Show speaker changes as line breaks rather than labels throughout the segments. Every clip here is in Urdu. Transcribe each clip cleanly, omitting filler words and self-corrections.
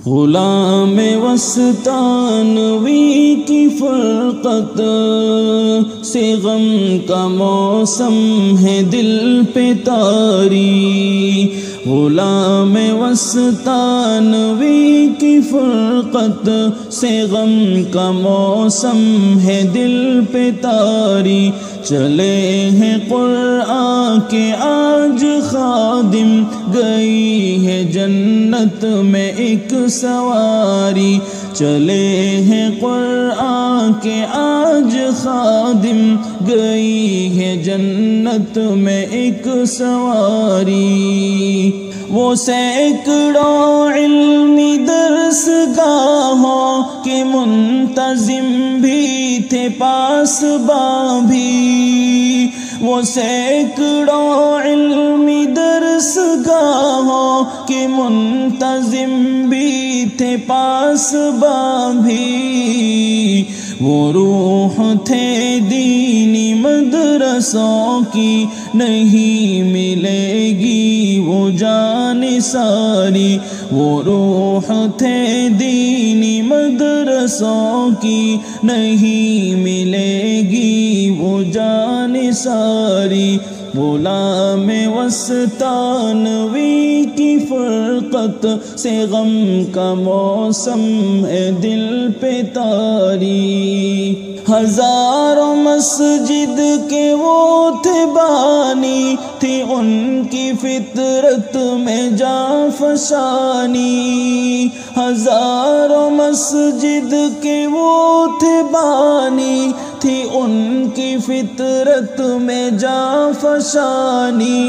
غلام وسطانوی کی فرقت سے غم کا موسم ہے دل پہ طاری، غلام وسطانوی کی فرقت سے غم کا موسم ہے دل پہ طاری، چلے ہیں قرآن کے آج خادم، گئی ہے جنت میں ایک سواری، چلے ہیں قرآن کے آج خادم، گئی ہے جنت میں ایک سواری، وہ سینکڑوں علمی درس گاہوں کے منتظم بھی تھے پاسباں بھی، وہ سینکڑوں علمی درس گاہوں کے منتظم بھی تھے پاسباں بھی، وہ روح تھے دینی مدرسوں کی، نہیں ملے گی وہ جان ساری، وہ روح تھے دینی مدرسوں کی، نہیں ملے گی وہ جان ساری، غلام وسطانوی کی فرقت سے غم کا موسم ہے دل پہ طاری، ہزاروں مسجد کے وہ تھے بانی، تھی ان کی فطرت میں جاں فشانی، ہزاروں مسجد کے وہ تھے بانی، تھی ان کی فطرت میں جاں فشانی،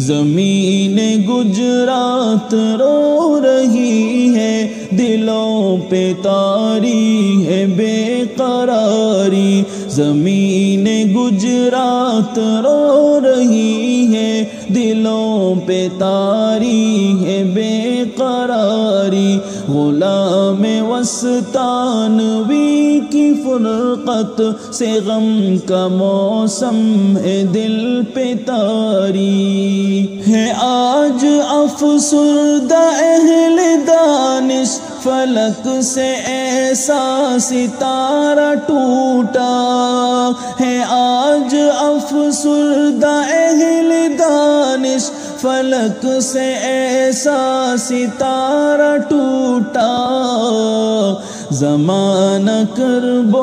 زمین گجرات رو رہی ہے، دلوں پہ طاری ہے بے قراری، زمین گجرات رو رہی ہے، دلوں پہ طاری ہے بے قراری، غلام وسطانوی کی فرقت سے غم کا موسم ہے دل پہ طاری، ہے آج افسردہ اہل دانش، فلک سے ایسا ستارہ ٹوٹا، ہے آج افسردہ اہل دانش، فلک سے ایسا ستارہ ٹوٹا، زمانہ کرب و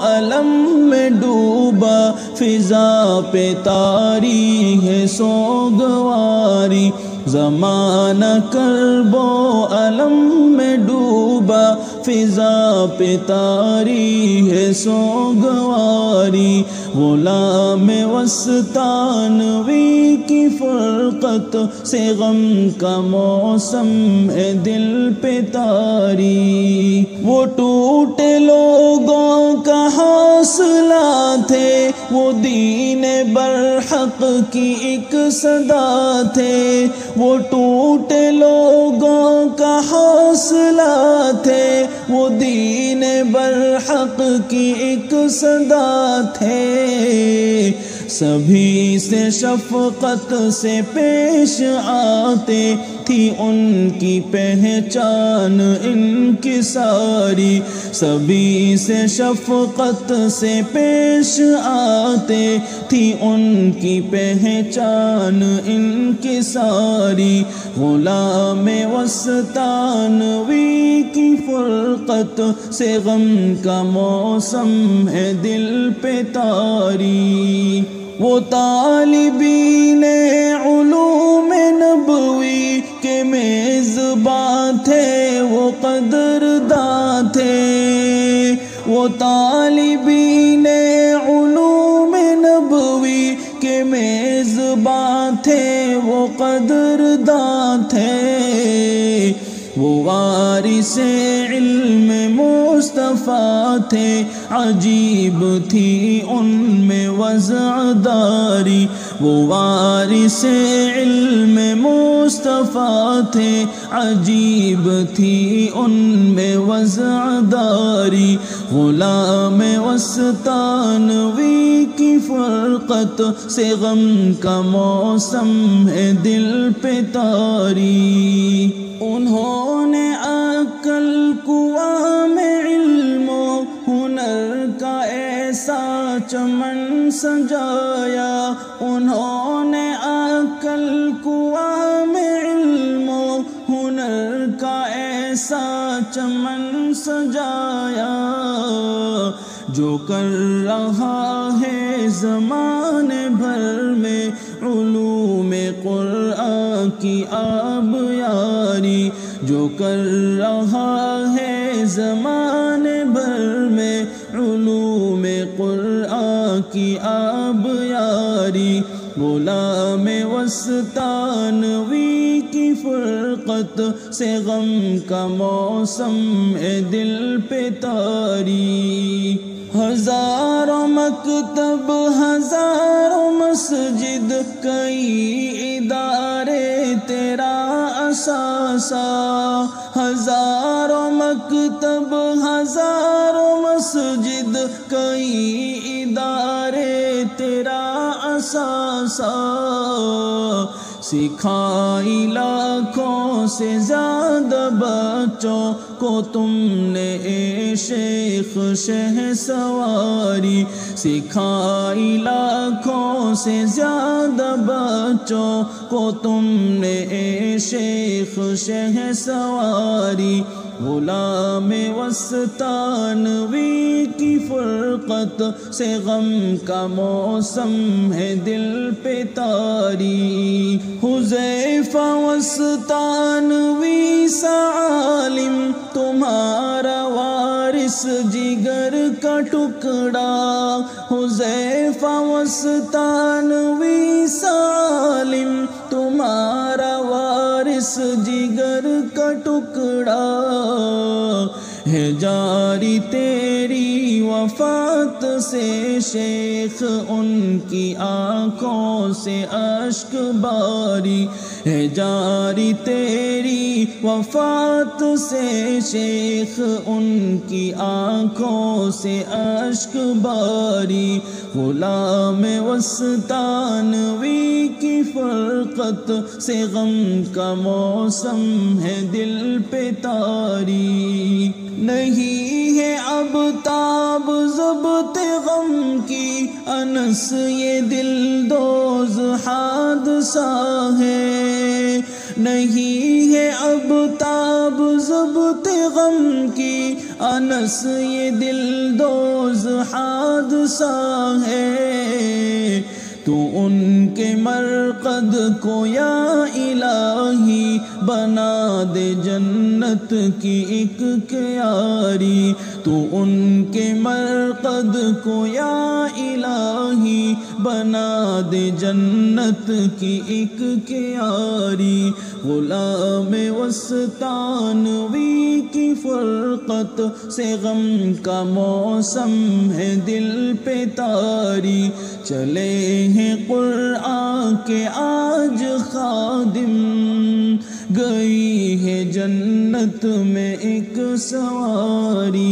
الم میں ڈوبا، فضا پہ طاری ہے سوگواری، زمانہ کرب و الم میں ڈوبا، فضا پہ طاری ہے سوگواری، غلام وسطانوی کی فرقت سے غم کا موسم ہے دل پہ طاری، وہ ٹوٹے لوگوں کا حوصلہ تھے، وہ دین برحق کی ایک صدا تھے، وہ ٹوٹے لوگوں کا حوصلہ تھے، وہ دین برحق کی ایک صدا تھے، سبھی سے شفقت سے پیش آتے، تھی ان کی پہچان انکساری، سبھی سے شفقت سے پیش آتے، تھی ان کی پہچان انکساری، غلام وسطانوی کی فرقت سے غم کا موسم ہے دل پہ طاری، وہ طالبین علوم نبوی کے میزباں تھے، وہ قدرداں تھے، وہ طالبین علوم نبوی کے میزباں تھے، وہ قدرداں تھے، وہ وارث علم مصطفیٰ تھے، عجیب تھی ان میں وضعداری، وہ وارث علم مصطفیٰ تھے، عجیب تھی ان میں وضعداری، غلام وسطانوی کی فرقت سے غم کا موسم ہے دل پہ طاری، انہوں چمن سجایا، انہوں نے عقل کنواں میں علم و ہنر کا ایسا چمن سجایا، جو کر رہا ہے زمانے بھر میں علوم قرآن کی آب یاری، جو کر رہا ہے زمانے بھر میں علوم قرآن کی آب یاری، غلام وسطانوی کی فرقت سے غم کا موسم ہے دل پہ طاری، ہزاروں مکتب ہزاروں مسجد کئی ادارے تیرا اثاثہ، ہزاروں مکتب ہزاروں مسجد کئی ادارے تیرا اثاثہ، سکھائی لاکھوں سے زیادہ بچوں کو تم نے اے شیخ شہ سواری، سکھائی لاکھوں سے زیادہ بچوں کو تم نے اے شیخ شہ سواری، غلام وسطانوی کی فرقت سے غم کا موسم ہے دل پہ طاری، حذیفہ وسطانوی سا عالم تمہارا وارث جگر کا ٹکڑا، حذیفہ وسطانوی سا عالم تمہارا وارث جگر کا ٹکڑا، ہے جاری تیری وفات سے شیخ ان کی آنکھوں سے اشک باری، ہے جاری تیری وفات سے شیخ ان کی آنکھوں سے اشک باری، غلام وسطانوی کی فرقت سے غم کا موسم ہے دل پہ طاری، نہیں ہے اب تاب ضبط غم کی انس یہ دل دوز حادثہ ہے، نہیں ہے اب تاب ضبط غم کی انس یہ دل دوز حادثہ ہے، تو ان کے مرقد کو یا الہی بنا دے جنت کی ایک کیاری، تو ان کے مرقد کو یا الہی بنا دے جنت کی ایک کیاری، غلام وسطانوی کی فرقت سے غم کا موسم ہے دل پہ طاری، چلے ہیں قرآن کے آج خادم، گئی ہے جنت میں ایک سواری۔